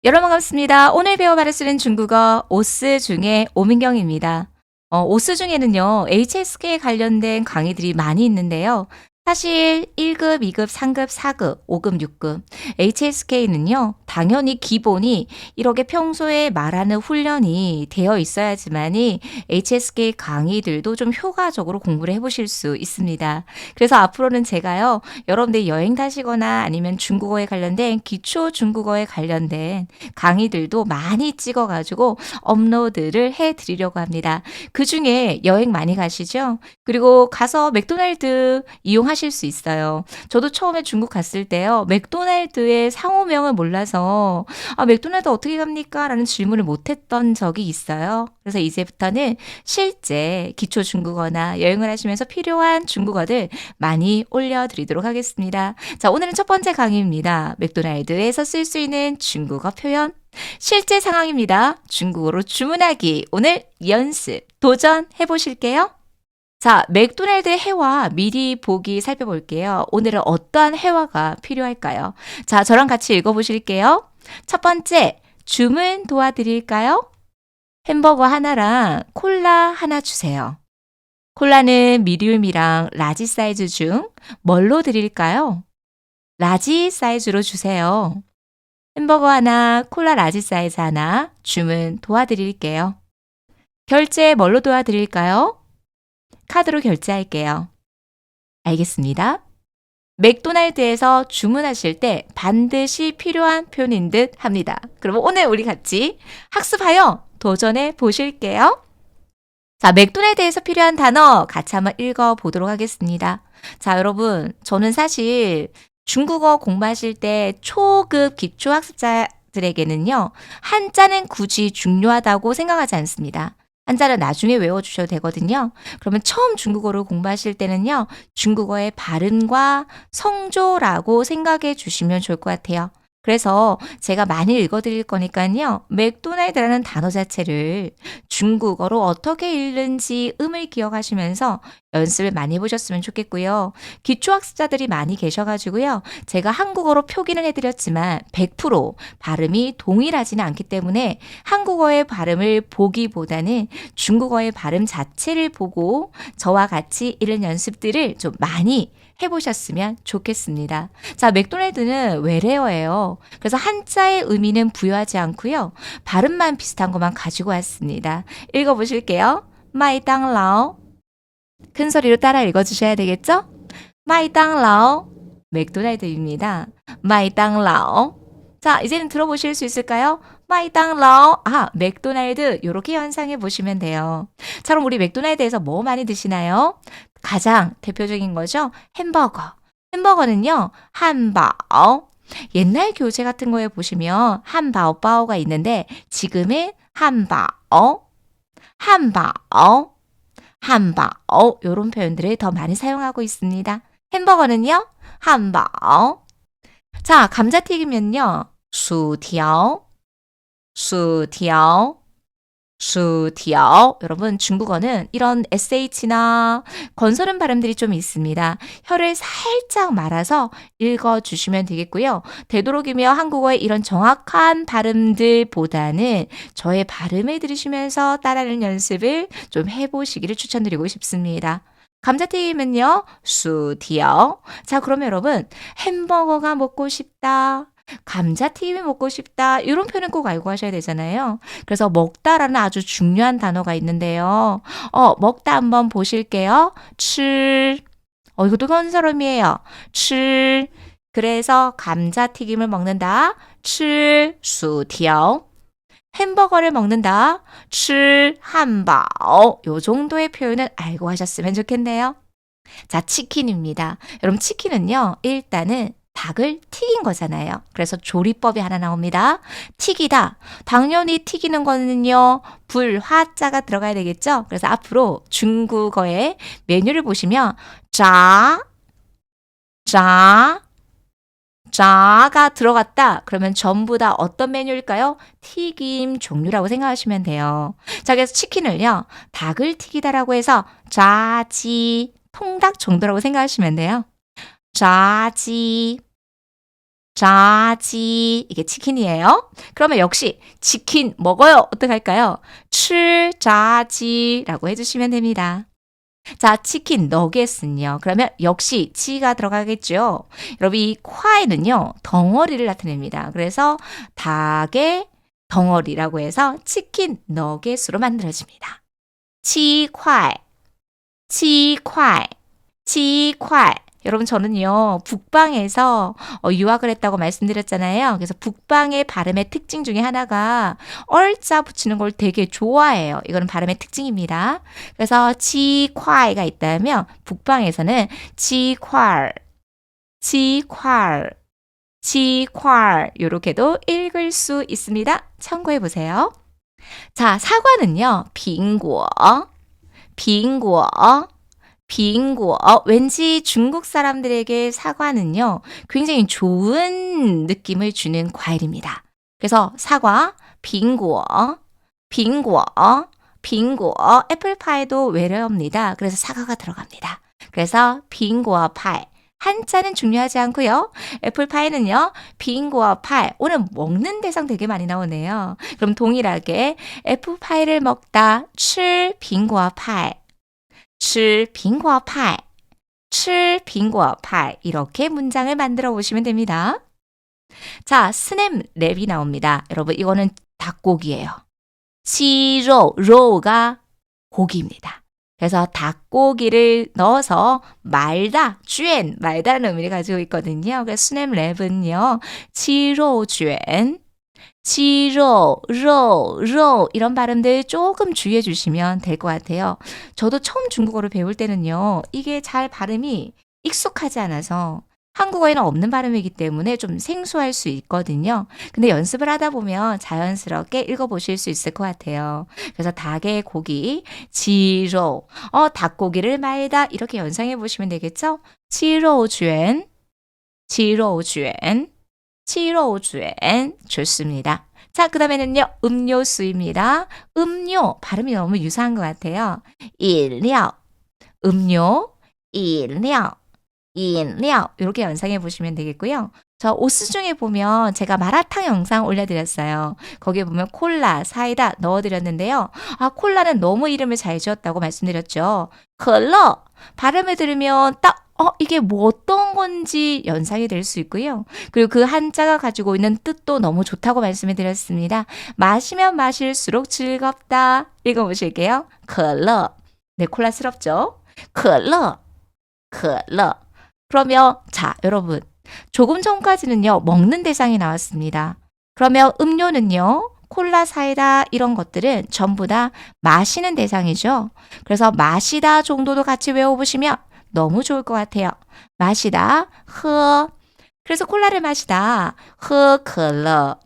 여러분 반갑습니다. 오늘 배워봐를 쓰는 중국어 오스 중에 오민경입니다. 오스 중에는요, HSK에 관련된 강의들이 많이 있는데요. 사실 1급, 2급, 3급, 4급, 5급, 6급, HSK는요, 당연히 기본이 이렇게 평소에 말하는 훈련이 되어 있어야지만이 HSK 강의들도 좀 효과적으로 공부를 해보실 수 있습니다. 그래서 앞으로는 제가요, 여러분들 여행 다시거나 아니면 중국어에 관련된 기초 중국어에 관련된 강의들도 많이 찍어 가지고 업로드를 해 드리려고 합니다. 그중에 여행 많이 가시죠? 그리고 가서 맥도날드 이용하실 수 있어요. 저도 처음에 중국 갔을 때요. 맥도날드의 상호명을 몰라서 "아 맥도날드 어떻게 갑니까?" 라는 질문을 못 했던 적이 있어요. 그래서 이제부터는 실제 기초 중국어나 여행을 하시면서 필요한 중국어들 많이 올려 드리도록 하겠습니다. 자, 오늘은 첫 번째 강의입니다. 맥도날드에서 쓸 수 있는 중국어 표현. 실제 상황입니다. 중국어로 주문하기. 오늘 연습, 도전해 보실게요. 자, 맥도날드의 회화 미리 보기 살펴볼게요. 오늘은 어떠한 회화가 필요할까요? 자, 저랑 같이 읽어보실게요. 첫 번째, 주문 도와드릴까요? 햄버거 하나랑 콜라 하나 주세요. 콜라는 미디움이랑 라지 사이즈 중 뭘로 드릴까요? 라지 사이즈로 주세요. 햄버거 하나, 콜라 라지 사이즈 하나 주문 도와드릴게요. 결제 뭘로 도와드릴까요? 카드로 결제할게요. 알겠습니다. 맥도날드에서 주문하실 때 반드시 필요한 표현인 듯 합니다. 그럼 오늘 우리 같이 학습하여 도전해 보실게요. 자, 맥도날드에서 필요한 단어 같이 한번 읽어 보도록 하겠습니다. 자, 여러분, 저는 사실 중국어 공부하실 때 초급 기초 학습자들에게는요, 한자는 굳이 중요하다고 생각하지 않습니다. 한자는 나중에 외워주셔도 되거든요. 그러면 처음 중국어를 공부하실 때는요, 중국어의 발음과 성조라고 생각해 주시면 좋을 것 같아요. 그래서 제가 많이 읽어드릴 거니까요. 맥도날드라는 단어 자체를 중국어로 어떻게 읽는지 음을 기억하시면서 연습을 많이 해보셨으면 좋겠고요. 기초학습자들이 많이 계셔가지고요. 제가 한국어로 표기는 해드렸지만 100% 발음이 동일하지는 않기 때문에 한국어의 발음을 보기보다는 중국어의 발음 자체를 보고 저와 같이 이런 연습들을 좀 많이 해보셨으면 좋겠습니다. 자, 맥도날드는 외래어예요. 그래서 한자의 의미는 부여하지 않고요. 발음만 비슷한 것만 가지고 왔습니다. 읽어보실게요. 마이땅라오. 큰 소리로 따라 읽어주셔야 되겠죠? 마이땅라오. 맥도날드입니다. 마이땅라오. 자, 이제는 들어보실 수 있을까요? 마이땅라오. 아, 맥도날드. 요렇게 연상해 보시면 돼요. 자, 그럼 우리 맥도날드에서 뭐 많이 드시나요? 가장 대표적인 거죠? 햄버거. 햄버거는요, 한바오. 옛날 교재 같은 거에 보시면 한바오바오가 있는데 지금은 한바오, 한바오, 한바오 이런 표현들을 더 많이 사용하고 있습니다. 햄버거는요, 한바오. 자, 감자튀김은요, 수티ao, 수티ao, 수티ao. 여러분, 중국어는 이런 sh나 건설음 발음들이 좀 있습니다. 혀를 살짝 말아서 읽어주시면 되겠고요. 되도록이면 한국어의 이런 정확한 발음들보다는 저의 발음을 들으시면서 따라하는 연습을 좀 해보시기를 추천드리고 싶습니다. 감자튀김은요, 수티ao. 자, 그러면 여러분, 햄버거가 먹고 싶다. 감자튀김이 먹고 싶다. 이런 표현은 꼭 알고 하셔야 되잖아요. 그래서 먹다라는 아주 중요한 단어가 있는데요. 먹다 한번 보실게요. 吃. 이것도 건설음이에요. 吃. 그래서 감자튀김을 먹는다. 吃薯条. 햄버거를 먹는다. 吃汉堡. 요 정도의 표현은 알고 하셨으면 좋겠네요. 자, 치킨입니다. 여러분, 치킨은요, 일단은 닭을 튀긴 거잖아요. 그래서 조리법이 하나 나옵니다. 튀기다. 당연히 튀기는 거는요, 불화자가 들어가야 되겠죠? 그래서 앞으로 중국어의 메뉴를 보시면, 자, 자, 자가 들어갔다. 그러면 전부 다 어떤 메뉴일까요? 튀김 종류라고 생각하시면 돼요. 자, 그래서 치킨을요, 닭을 튀기다라고 해서 자지, 통닭 정도라고 생각하시면 돼요. 자지. 炸鸡 이게 치킨이에요. 그러면 역시 치킨 먹어요. 어떡할까요? 吃炸鸡라고 해주시면 됩니다. 자, 치킨 너겟은요. 그러면 역시 치가 들어가겠죠. 여러분 이 콰이는요. 덩어리를 나타냅니다. 그래서 닭의 덩어리라고 해서 치킨 너겟으로 만들어집니다. 치콰이, 치콰이, 치콰이. 여러분 저는요. 북방에서 유학을 했다고 말씀드렸잖아요. 그래서 북방의 발음의 특징 중에 하나가 얼자 붙이는 걸 되게 좋아해요. 이거는 발음의 특징입니다. 그래서 치콰이가 있다면 북방에서는 치콰, 치콰, 치콰 이렇게도 읽을 수 있습니다. 참고해 보세요. 자, 사과는요. 빙고, 빙고, 빙고. 왠지 중국 사람들에게 사과는요. 굉장히 좋은 느낌을 주는 과일입니다. 그래서 사과, 빙고, 빙고, 빙고. 애플파이도 외래어입니다. 그래서 사과가 들어갑니다. 그래서 빙고 파이. 한자는 중요하지 않고요. 애플파이는요. 빙고 파이. 오늘 먹는 대상 되게 많이 나오네요. 그럼 동일하게 애플파이를 먹다 吃 빙고 파이. 吃苹果派, 吃苹果派 이렇게 문장을 만들어 보시면 됩니다. 자, 스냅 랩이 나옵니다. 여러분 이거는 닭고기예요. 치로, 로가 고기입니다. 그래서 닭고기를 넣어서 말다, 쥐엔, 말다라는 의미를 가지고 있거든요. 그래서 스냅 랩은요. 치로 쥐엔, 치로, 로 이런 발음들 조금 주의해 주시면 될 것 같아요. 저도 처음 중국어를 배울 때는요. 이게 잘 발음이 익숙하지 않아서 한국어에는 없는 발음이기 때문에 좀 생소할 수 있거든요. 근데 연습을 하다 보면 자연스럽게 읽어보실 수 있을 것 같아요. 그래서 닭의 고기, 지로, 닭고기를 말다 이렇게 연상해 보시면 되겠죠? 치로주엔, 치로주엔, 치로주엔 좋습니다. 자, 그 다음에는요. 음료수입니다. 음료, 발음이 너무 유사한 것 같아요.饮料, 음료, 饮料, 饮料 이렇게 연상해 보시면 되겠고요. 저 오스 중에 보면 제가 마라탕 영상 올려드렸어요. 거기에 보면 콜라, 사이다 넣어드렸는데요. 아, 콜라는 너무 이름을 잘 지었다고 말씀드렸죠. 컬러, 발음을 들으면 딱 이게 뭐 어떤 건지 연상이 될 수 있고요. 그리고 그 한자가 가지고 있는 뜻도 너무 좋다고 말씀을 드렸습니다. 마시면 마실수록 즐겁다. 읽어보실게요. 컬러. 네, 콜라스럽죠? 컬러. 컬러. 그러면 자, 여러분. 조금 전까지는요. 먹는 대상이 나왔습니다. 그러면 음료는요. 콜라, 사이다 이런 것들은 전부 다 마시는 대상이죠. 그래서 마시다 정도도 같이 외워보시면 너무 좋을 것 같아요. 마시다, 허. 그래서 콜라를 마시다, 허, 컬러.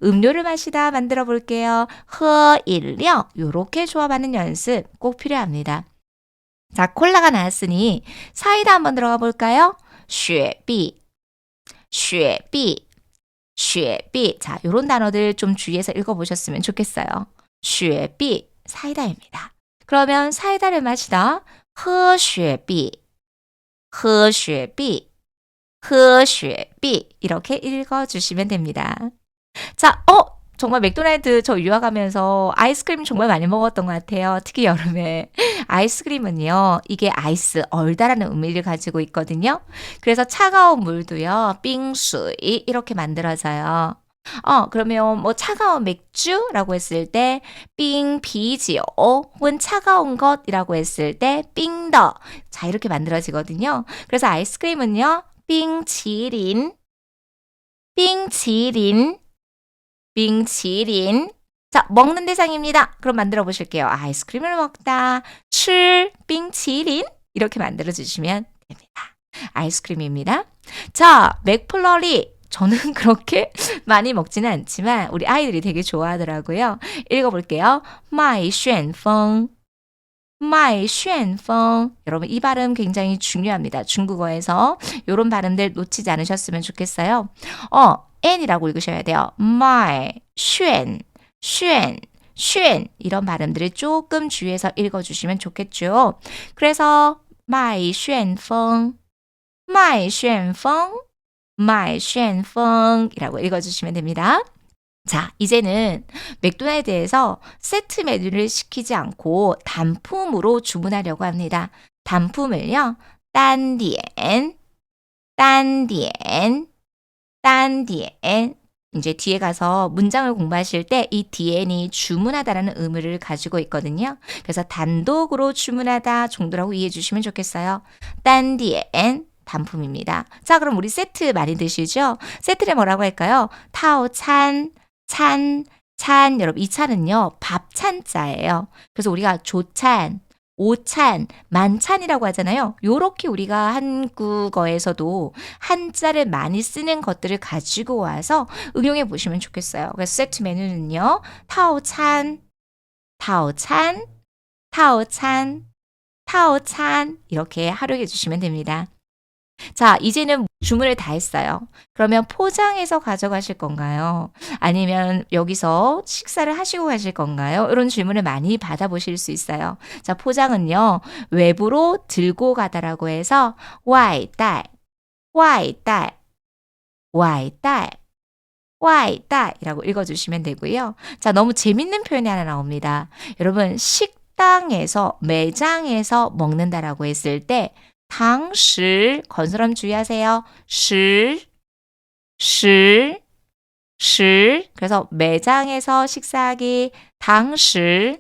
음료를 마시다 만들어 볼게요. 허, 일려. 요렇게 조합하는 연습 꼭 필요합니다. 자, 콜라가 나왔으니 사이다 한번 들어가 볼까요? 雪碧, 雪碧, 雪碧. 자, 요런 단어들 좀 주의해서 읽어보셨으면 좋겠어요. 雪碧, 사이다입니다. 그러면 사이다를 마시다, 喝雪碧. 喝雪碧, 喝雪碧 이렇게 읽어주시면 됩니다. 자, 정말 맥도날드 저 유학하면서 아이스크림 정말 많이 먹었던 것 같아요. 특히 여름에. 아이스크림은요, 이게 아이스, 얼다라는 의미를 가지고 있거든요. 그래서 차가운 물도요, 빙수이 이렇게 만들어져요. 그러면 뭐 차가운 맥주라고 했을 때 빙啤酒 혹은 차가운 것이라고 했을 때 빙더. 자, 이렇게 만들어지거든요. 그래서 아이스크림은요. 빙치린, 빙치린, 빙치린. 자, 먹는 대상입니다. 그럼 만들어 보실게요. 아이스크림을 먹다. 吃 빙치린 이렇게 만들어 주시면 됩니다. 아이스크림입니다. 자, 맥플러리. 저는 그렇게 많이 먹지는 않지만 우리 아이들이 되게 좋아하더라고요. 읽어볼게요. 麦旋风, 麦旋风. 여러분 이 발음 굉장히 중요합니다. 중국어에서 이런 발음들 놓치지 않으셨으면 좋겠어요. n이라고 읽으셔야 돼요. 麦旋, 旋 이런 발음들을 조금 주의해서 읽어주시면 좋겠죠. 그래서 麦旋风, 麦旋风.买旋风이라고 읽어주시면 됩니다. 자, 이제는 맥도날드에서 세트 메뉴를 시키지 않고 단품으로 주문하려고 합니다. 단품을요, 딴디엔, 딴디엔, 딴디엔. 이제 뒤에 가서 문장을 공부하실 때 이 디엔이 주문하다라는 의미를 가지고 있거든요. 그래서 단독으로 주문하다 정도라고 이해해 주시면 좋겠어요. 딴디엔 단품입니다. 자, 그럼 우리 세트 많이 드시죠? 세트를 뭐라고 할까요? 타오찬, 찬. 여러분, 이 찬은요, 밥 찬자예요. 그래서 우리가 조찬, 오찬, 만찬이라고 하잖아요. 요렇게 우리가 한국어에서도 한자를 많이 쓰는 것들을 가지고 와서 응용해 보시면 좋겠어요. 그래서 세트 메뉴는요, 타오찬, 타오찬, 타오찬, 타오찬 이렇게 활용해 주시면 됩니다. 자, 이제는 주문을 다 했어요. 그러면 포장해서 가져가실 건가요? 아니면 여기서 식사를 하시고 가실 건가요? 이런 질문을 많이 받아보실 수 있어요. 자, 포장은요, 외부로 들고 가다라고 해서 外带, 外带, 外带, 外带이라고 읽어주시면 되고요. 자, 너무 재밌는 표현이 하나 나옵니다. 여러분, 식당에서, 매장에서 먹는다라고 했을 때 당시 건설함 주의하세요. 시. 그래서 매장에서 식사하기 당시.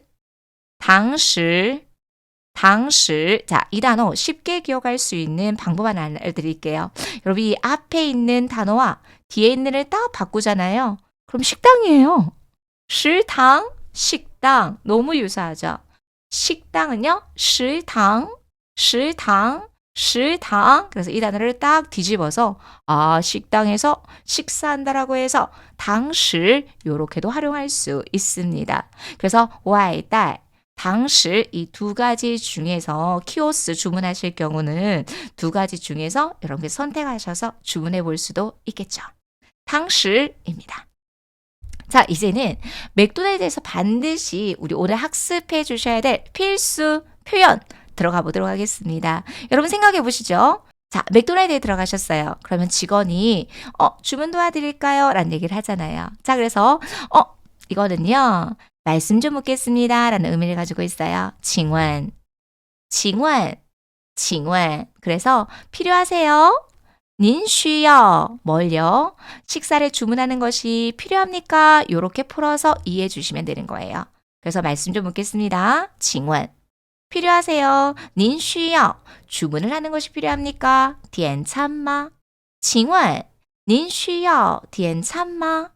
자, 이 단어 쉽게 기억할 수 있는 방법 하나 알려드릴게요. 여러분, 이 앞에 있는 단어와 뒤에 있는 을 딱 바꾸잖아요. 그럼 식당이에요. 식당. 너무 유사하죠. 식당은요, 식당. 그래서 이 단어를 딱 뒤집어서 식당에서 식사한다라고 해서 당시 요렇게도 활용할 수 있습니다. 그래서 外带, 당시 이 두 가지 중에서 키오스 주문하실 경우는 두 가지 중에서 여러분께 선택하셔서 주문해 볼 수도 있겠죠. 당시입니다. 자, 이제는 맥도날드에서 반드시 우리 오늘 학습해 주셔야 될 필수 표현 들어가 보도록 하겠습니다. 여러분 생각해 보시죠. 자, 맥도날드에 들어가셨어요. 그러면 직원이 주문 도와드릴까요? 라는 얘기를 하잖아요. 자, 그래서 이거는요, 말씀 좀 묻겠습니다 라는 의미를 가지고 있어요. 징원. 그래서 필요하세요? 您需要 뭘요? 식사를 주문하는 것이 필요합니까? 요렇게 풀어서 이해해 주시면 되는 거예요. 그래서 말씀 좀 묻겠습니다. 징원. 필요하세요? 您需要 주문을 하는 것이 필요합니까? 点餐吗?请问您需要点餐吗?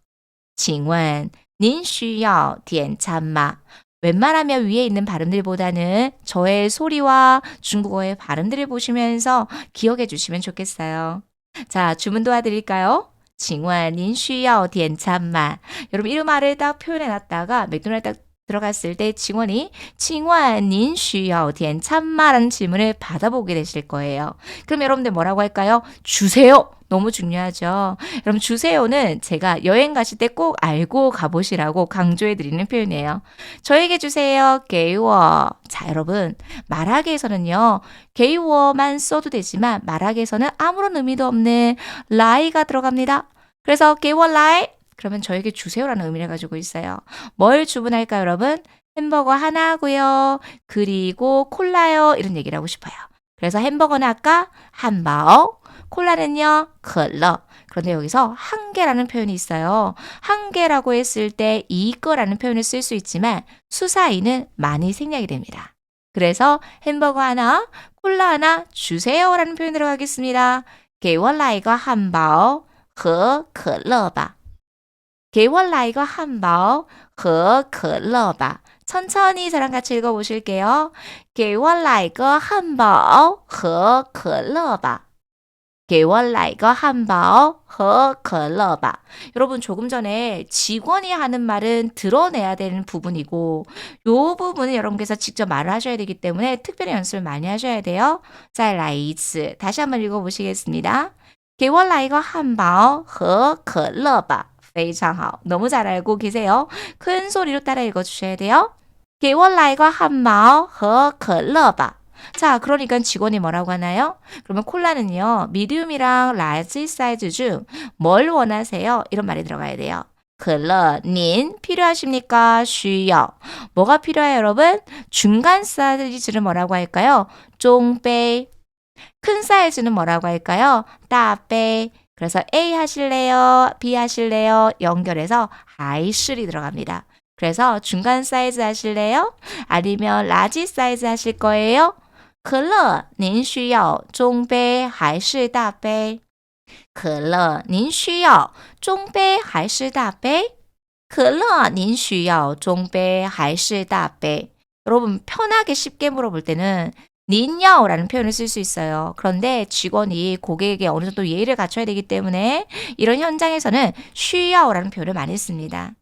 请问您需要点餐吗? 웬만하면 위에 있는 발음들보다는 저의 소리와 중국어의 발음들을 보시면서 기억해 주시면 좋겠어요. 자, 주문 도와드릴까요? 请问您需要点餐吗? 여러분 이 말을 딱 표현해 놨다가 맥도날드 딱 들어갔을 때 직원이 请问您需要点餐吗? 라는 질문을 받아보게 되실 거예요. 그럼 여러분들 뭐라고 할까요? 주세요. 너무 중요하죠. 여러분 주세요는 제가 여행 가실 때 꼭 알고 가보시라고 강조해 드리는 표현이에요. 저에게 주세요. 给我. 자, 여러분 말하기에서는요. 给我만 써도 되지만 말하기에서는 아무런 의미도 없는 라이가 들어갑니다. 그래서 给我来. 그러면 저에게 주세요라는 의미를 가지고 있어요. 뭘 주문할까요, 여러분? 햄버거 하나 하고요. 그리고 콜라요. 이런 얘기를 하고 싶어요. 그래서 햄버거는 아까 한바오, 콜라는요, 컬러. 그런데 여기서 한 개라는 표현이 있어요. 한 개라고 했을 때 이거라는 표현을 쓸 수 있지만 수사이는 많이 생략이 됩니다. 그래서 햄버거 하나, 콜라 하나 주세요라는 표현 들어가겠습니다. 给我来个汉堡和可乐吧. 给我来个汉堡和可乐吧. 천천히 저랑 같이 읽어보실게요. 给我来个汉堡和可乐吧. 给我来个汉堡和可乐吧. 여러분 조금 전에 직원이 하는 말은 드러내야 되는 부분이고 이 부분은 여러분께서 직접 말을 하셔야 되기 때문에 특별히 연습을 많이 하셔야 돼요. 再来一次. 다시 한번 읽어보시겠습니다. 给我来个汉堡和可乐吧. 非常好. 너무 잘 알고 계세요. 큰 소리로 따라 읽어주셔야 돼요. 给我来个汉堡和可乐吧. 자, 그러니까 직원이 뭐라고 하나요? 그러면 콜라는요, 미디움이랑 라지 사이즈 중 뭘 원하세요? 이런 말이 들어가야 돼요. 可乐, 닌 필요하십니까? 需要. 뭐가 필요해요, 여러분? 중간 사이즈를 뭐라고 할까요? 中杯. 큰 사이즈는 뭐라고 할까요? 大杯. 그래서 A 하실래요? B 하실래요? 연결해서 还是이 들어갑니다. 그래서 중간 사이즈 하실래요? 아니면 라지 사이즈 하실 거예요? 可乐您需要中杯还是大杯?可乐您需要中杯还是大杯?可乐您需要中杯还是大杯? 여러분 편하게 쉽게 물어볼 때는 닌야오라는 표현을 쓸 수 있어요. 그런데 직원이 고객에게 어느 정도 예의를 갖춰야 되기 때문에 이런 현장에서는 쉬야오라는 표현을 많이 씁니다.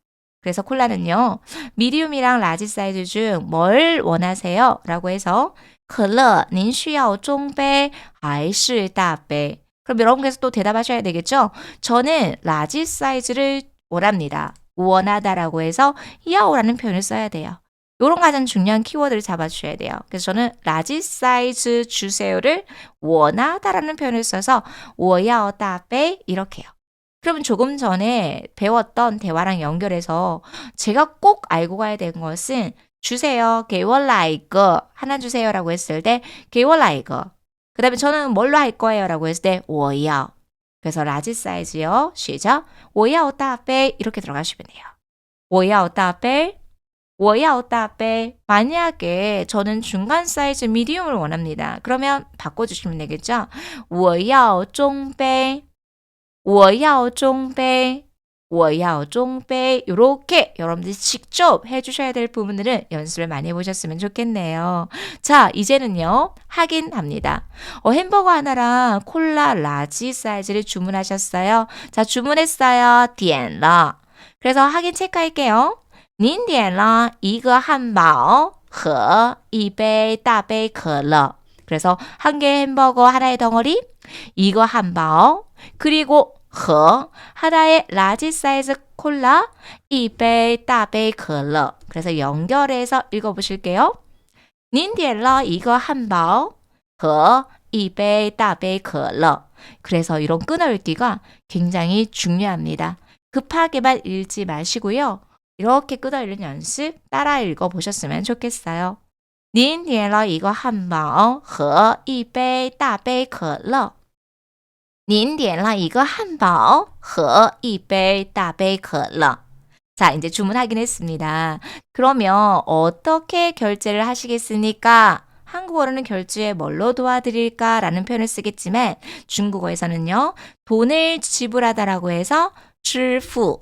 그래서 콜라는요. 미디움이랑 라지 사이즈 중 뭘 원하세요? 라고 해서 可乐您需要中杯还是大杯? 그럼 여러분께서 또 대답하셔야 되겠죠? 저는 라지 사이즈를 원합니다. 원하다라고 해서 야오라는 표현을 써야 돼요. 요런 가장 중요한 키워드를 잡아주셔야 돼요. 그래서 저는 라지 사이즈 주세요를 원하다라는 표현을 써서 我要大杯 이렇게요. 그러면 조금 전에 배웠던 대화랑 연결해서 제가 꼭 알고 가야 되는 것은 주세요. 给我来一个 하나 주세요라고 했을 때 给我来一个. 그 다음에 저는 뭘로 할 거예요? 라고 했을 때 我要. 그래서 라지 사이즈요. 시작. 我要大杯 이렇게 들어가시면 돼요. 我要大杯我要大杯. 만약에 저는 중간 사이즈 미디움을 원합니다. 그러면 바꿔주시면 되겠죠? 我要中杯我要中杯我要中杯. 이렇게 여러분들이 직접 해주셔야 될 부분들은 연습을 많이 해보셨으면 좋겠네요. 자, 이제는요. 확인합니다. 햄버거 하나랑 콜라 라지 사이즈를 주문하셨어요. 자, 주문했어요. 点了. 그래서 확인 체크할게요. 您点了一个汉堡和一杯大杯可乐. 그래서 한 개의 햄버거 하나의 덩어리, 이거 한바오, 그리고 和 하나의 라지 사이즈 콜라, 一杯大杯可乐. 그래서 연결해서 읽어보실게요. 您点了一个汉堡和一杯大杯可乐. 그래서 이런 끊어읽기가 굉장히 중요합니다. 급하게만 읽지 마시고요. 이렇게 끊어읽는 연습 따라 읽어보셨으면 좋겠어요. 您点了一个汉堡和一杯大杯可乐. 您点了一个汉堡和一杯大杯可乐. 자, 이제 주문 확인했습니다. 그러면 어떻게 결제를 하시겠습니까? 한국어로는 결제 뭘로 도와드릴까? 라는 표현을 쓰겠지만 중국어에서는요. 돈을 지불하다라고 해서 支付,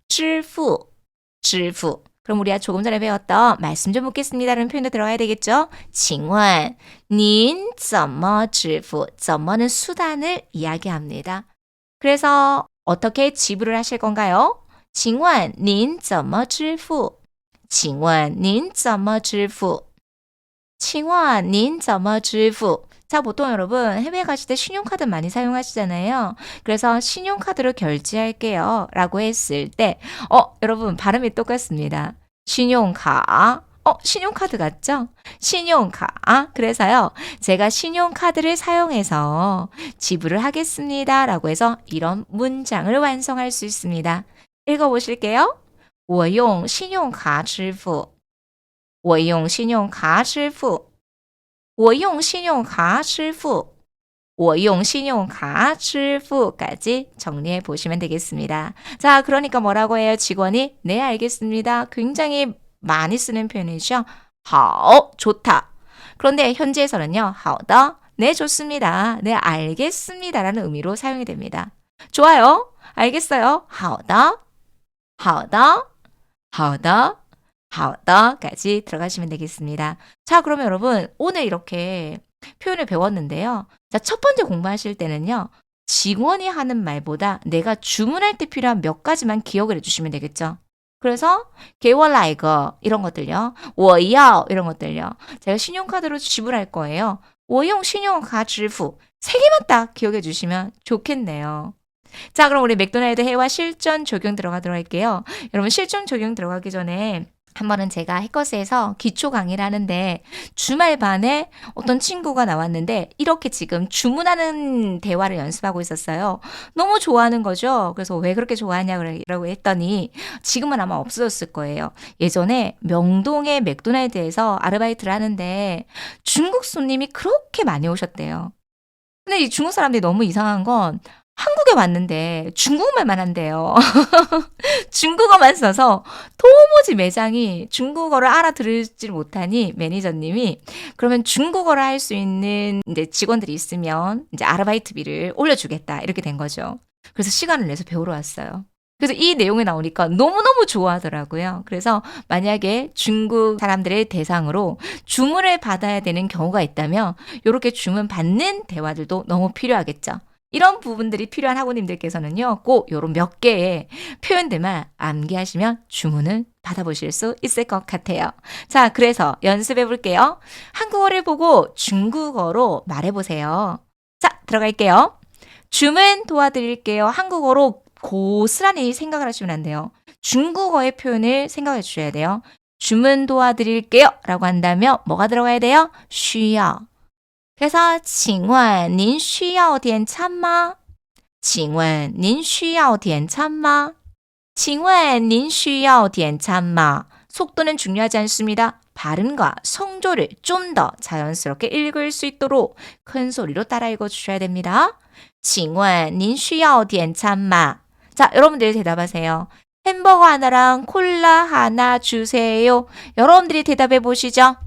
支付, 支付. 그럼 우리가 조금 전에 배웠던 말씀 좀 묻겠습니다라는 표현도 들어가야 되겠죠? 请问您怎么支付? 怎么는 수단을 이야기합니다. 그래서 어떻게 지불을 하실 건가요? 请问您怎么支付?请问您怎么支付?请问您怎么支付? 자, 보통 여러분 해외 가실 때 신용카드 많이 사용하시잖아요. 그래서 신용카드로 결제할게요 라고 했을 때 여러분 발음이 똑같습니다. 신용카. 신용카드 같죠? 신용카. 그래서요. 제가 신용카드를 사용해서 지불을 하겠습니다 라고 해서 이런 문장을 완성할 수 있습니다. 읽어보실게요. 我用信用卡支付我用信用卡支付我用信用卡支付我用信用卡支付까지 정리해 보시면 되겠습니다. 자, 그러니까 뭐라고 해요? 직원이 네, 알겠습니다. 굉장히 많이 쓰는 표현이죠. 好, 좋다. 그런데 현지에서는요. 好的, 네, 좋습니다. 네, 알겠습니다. 라는 의미로 사용이 됩니다. 좋아요. 알겠어요. 好的, 好的, 好的, 好的 까지 들어가시면 되겠습니다. 자, 그러면 여러분 오늘 이렇게 표현을 배웠는데요. 자, 첫 번째 공부하실 때는요. 직원이 하는 말보다 내가 주문할 때 필요한 몇 가지만 기억을 해주시면 되겠죠. 그래서 给我来一个 이런 것들요. 我要 이런 것들요. 제가 신용카드로 지불할 거예요. 我用信用卡支付 세 개만 딱 기억해 주시면 좋겠네요. 자, 그럼 우리 맥도날드 회화 실전 적용 들어가도록 할게요. 여러분 실전 적용 들어가기 전에 한 번은 제가 해커스에서 기초 강의를 하는데 주말 반에 어떤 친구가 나왔는데 이렇게 지금 주문하는 대화를 연습하고 있었어요. 너무 좋아하는 거죠. 그래서 왜 그렇게 좋아하냐고 했더니 지금은 아마 없어졌을 거예요. 예전에 명동의 맥도날드에서 아르바이트를 하는데 중국 손님이 그렇게 많이 오셨대요. 근데 이 중국 사람들이 너무 이상한 건 한국에 왔는데 중국말만 한대요. 중국어만 써서 도무지 매장이 중국어를 알아들을지 못하니 매니저님이 그러면 중국어를 할 수 있는 이제 직원들이 있으면 이제 아르바이트비를 올려주겠다 이렇게 된 거죠. 그래서 시간을 내서 배우러 왔어요. 그래서 이 내용이 나오니까 너무너무 좋아하더라고요. 그래서 만약에 중국 사람들의 대상으로 주문을 받아야 되는 경우가 있다면 이렇게 주문 받는 대화들도 너무 필요하겠죠. 이런 부분들이 필요한 학우님들께서는요, 꼭 요런 몇 개의 표현들만 암기하시면 주문을 받아보실 수 있을 것 같아요. 자, 그래서 연습해 볼게요. 한국어를 보고 중국어로 말해보세요. 자, 들어갈게요. 주문 도와드릴게요. 한국어로 고스란히 생각을 하시면 안 돼요. 중국어의 표현을 생각해 주셔야 돼요. 주문 도와드릴게요. 라고 한다면 뭐가 들어가야 돼요? 需要. 그래서 请问您需要点餐吗?请问您需要点餐吗?请问您需要点餐吗? 속도는 중요하지 않습니다. 발음과 성조를 좀 더 자연스럽게 읽을 수 있도록 큰 소리로 따라 읽어주셔야 됩니다. 请问您需要点餐吗? 자, 여러분들이 대답하세요. 햄버거 하나랑 콜라 하나 주세요. 여러분들이 대답해 보시죠.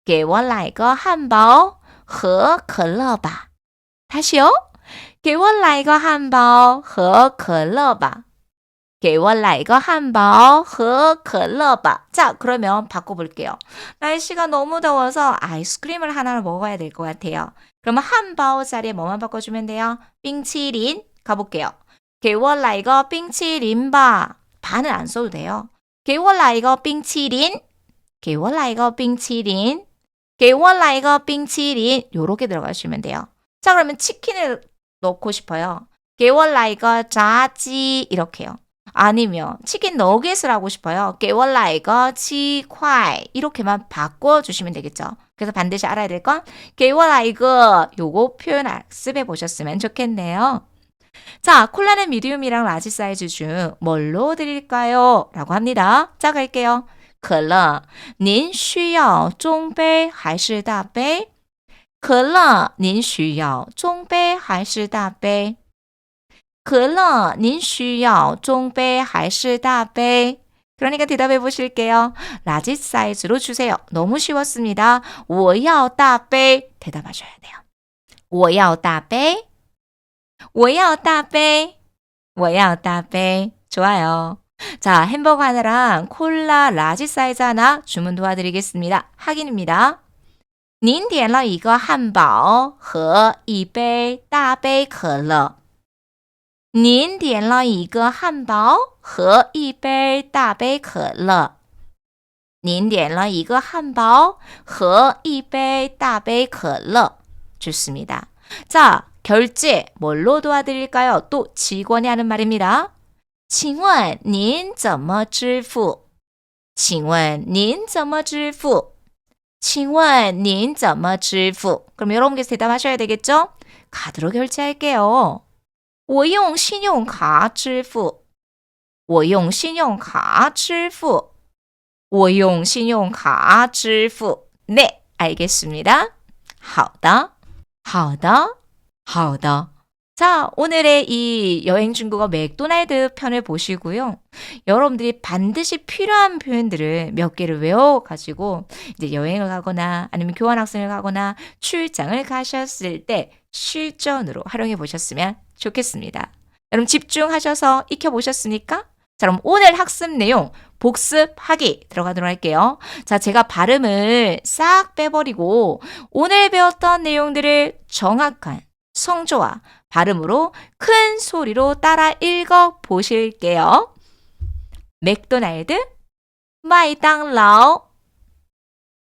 给我来个汉堡和可乐吧. 다시요. 给我来个汉堡和可乐吧. 给我来个汉堡和可乐吧. 자, 그러면 바꿔볼게요. 날씨가 너무 더워서 아이스크림을 하나 먹어야 될 것 같아요. 그러면 한바오 자리에 뭐만 바꿔주면 돼요? 빙치린 가볼게요. 给我来个冰淇淋吧. 반은 안 써도 돼요. 给我来个冰淇淋. 给我来个冰淇淋. 给我来个冰淇淋. 요렇게 들어가시면 돼요. 자, 그러면 치킨을 넣고 싶어요. 给我来个炸鸡. 이렇게요. 아니면 치킨 너겟을 하고 싶어요. 给我来个鸡块. 이렇게만 바꿔주시면 되겠죠. 그래서 반드시 알아야 될 건 给我来个 요거 표현 학습해 보셨으면 좋겠네요. 자, 콜라는 미디움이랑 라지 사이즈 중 뭘로 드릴까요? 라고 합니다. 자, 갈게요. 可乐您需要中杯还是大杯?可乐您需要中杯还是大杯?可乐您需要中杯还是大杯? 그러니까 대답해 보실게요. 라지 사이즈로 주세요. 너무 쉬웠습니다. 我要大杯 대답하셔야 돼요. 我要大杯我要大杯我要大杯 좋아요. 자, 햄버거 하나랑 콜라 라지 사이즈 하나 주문 도와드리겠습니다. 확인입니다. 您点了一个汉堡和一杯大杯可乐。您点了一个汉堡和一杯大杯可乐。您点了一个汉堡和一杯大杯可乐. 좋습니다. 자, 결제 뭘로 도와드릴까요? 또 직원이 하는 말입니다. 请问您怎么支付?请问您怎么支付?请问您怎么支付? 그럼 여러분께서 대답하셔야 되겠죠? 카드로 결제할게요. 我用信用卡支付我用信用卡支付我用信用卡支付 네, 알겠습니다. 好的好的好的 자, 오늘의 이 여행 중국어 맥도날드 편을 보시고요. 여러분들이 반드시 필요한 표현들을 몇 개를 외워가지고 이제 여행을 가거나 아니면 교환학생을 가거나 출장을 가셨을 때 실전으로 활용해 보셨으면 좋겠습니다. 여러분 집중하셔서 익혀보셨습니까? 자, 그럼 오늘 학습 내용 복습하기 들어가도록 할게요. 자, 제가 발음을 싹 빼버리고 오늘 배웠던 내용들을 정확한 성조와 발음으로 큰 소리로 따라 읽어 보실게요. 맥도날드, 麦当劳,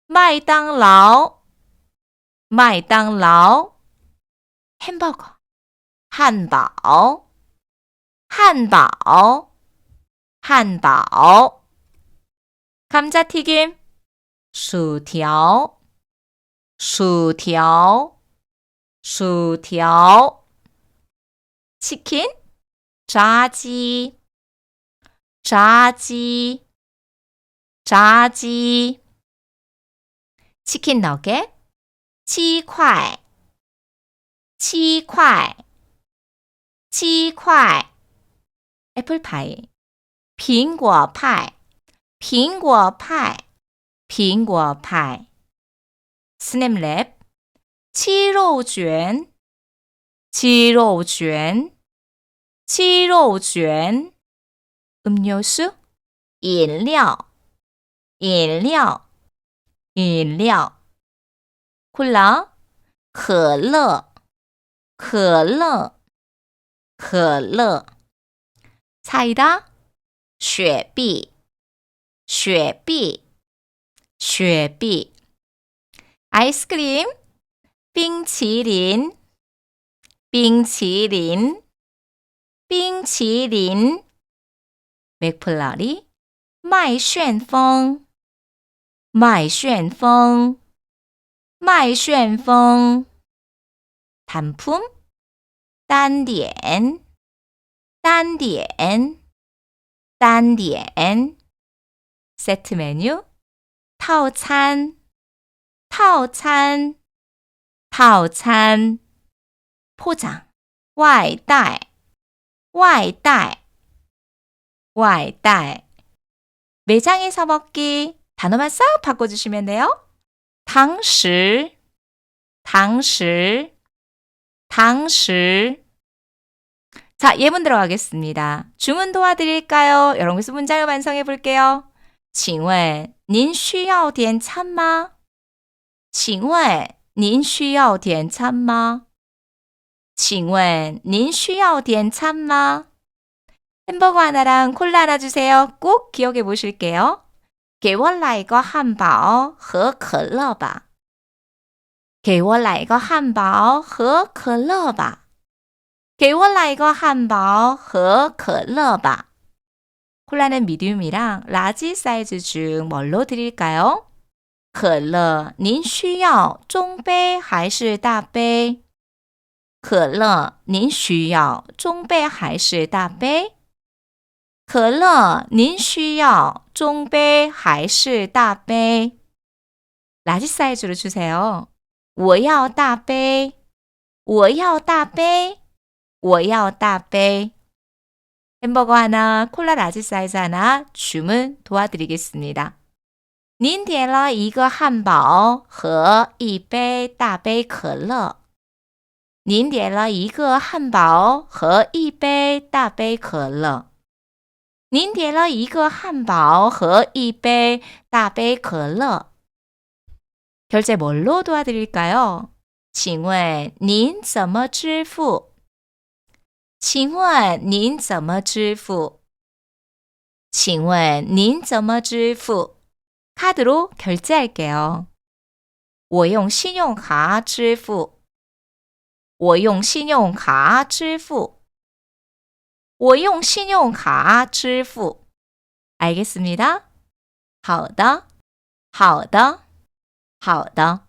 麦当劳, 麦当劳, 햄버거, 汉堡, 汉堡, 汉堡. 감자튀김 薯条 薯条 薯条 치킨 炸鸡 炸鸡 炸鸡 치킨 너겟 七块 七块 七块 애플파이 苹果派苹果派苹果派 스냅랩 鸡肉卷鸡肉卷鸡肉卷 음료수 饮料饮料饮料 콜라 可乐可乐可乐 사이다 雪碧雪碧雪碧 아이스크림 冰淇淋冰淇淋冰淇淋 맥플러리 麦旋风麦旋风麦旋风 단품 单点单点单点 세트 메뉴 套餐套餐套餐 포장 外带外带外带 매장에서 먹기 단어만 싹 바꿔주시면 돼요. 当时当时当时 자, 예문 들어가겠습니다. 주문 도와드릴까요? 여러분께서 문장을 완성해 볼게요. 请问您需要点餐吗?请问您需要点餐吗?请问您需要点餐吗? 햄버거 하나랑 콜라 하나 주세요. 꼭 기억해 보실게요. 给我来个汉堡和可乐吧.给我来个汉堡和可乐吧.给我来个汉堡和可乐吧. 콜라는 미디움이랑 라지 사이즈 중 뭘로 드릴까요? 可乐您需要中杯还是大杯?可乐您需要中杯还是大杯?可乐您需要中杯还是大杯? 라지 사이즈로 주세요. 我要大杯我要大杯我要大杯 햄버거 하나, 콜라 라지 사이즈 하나 주문 도와드리겠습니다. 您点了一个汉堡和一杯大杯可乐。您点了一个汉堡和一杯大杯可乐。您点了一个汉堡和一杯大杯可乐。 결제 뭘로 도와드릴까요? 请问您怎么支付?请问您怎么支付?请问您怎么支付? 카드로 결제할게요. 我用信用卡支付。我用信用卡支付。我用信用卡支付. 알겠습니다? 好的,好的,好的.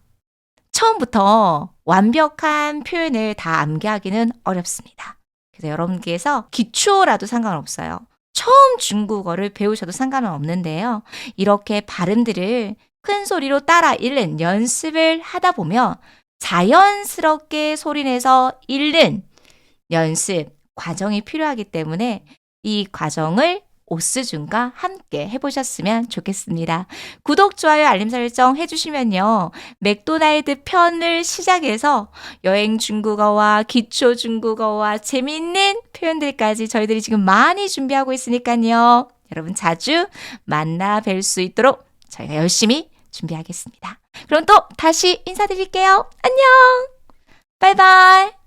처음부터 완벽한 표현을 다 암기하기는 어렵습니다. 그래서 여러분께서 기초라도 상관없어요. 처음 중국어를 배우셔도 상관은 없는데요. 이렇게 발음들을 큰 소리로 따라 읽는 연습을 하다 보면 자연스럽게 소리내서 읽는 연습 과정이 필요하기 때문에 이 과정을 오스준과 함께 해보셨으면 좋겠습니다. 구독, 좋아요, 알림 설정 해주시면요. 맥도날드 편을 시작해서 여행 중국어와 기초 중국어와 재미있는 표현들까지 저희들이 지금 많이 준비하고 있으니까요. 여러분 자주 만나 뵐 수 있도록 저희가 열심히 준비하겠습니다. 그럼 또 다시 인사드릴게요. 안녕! 바이바이!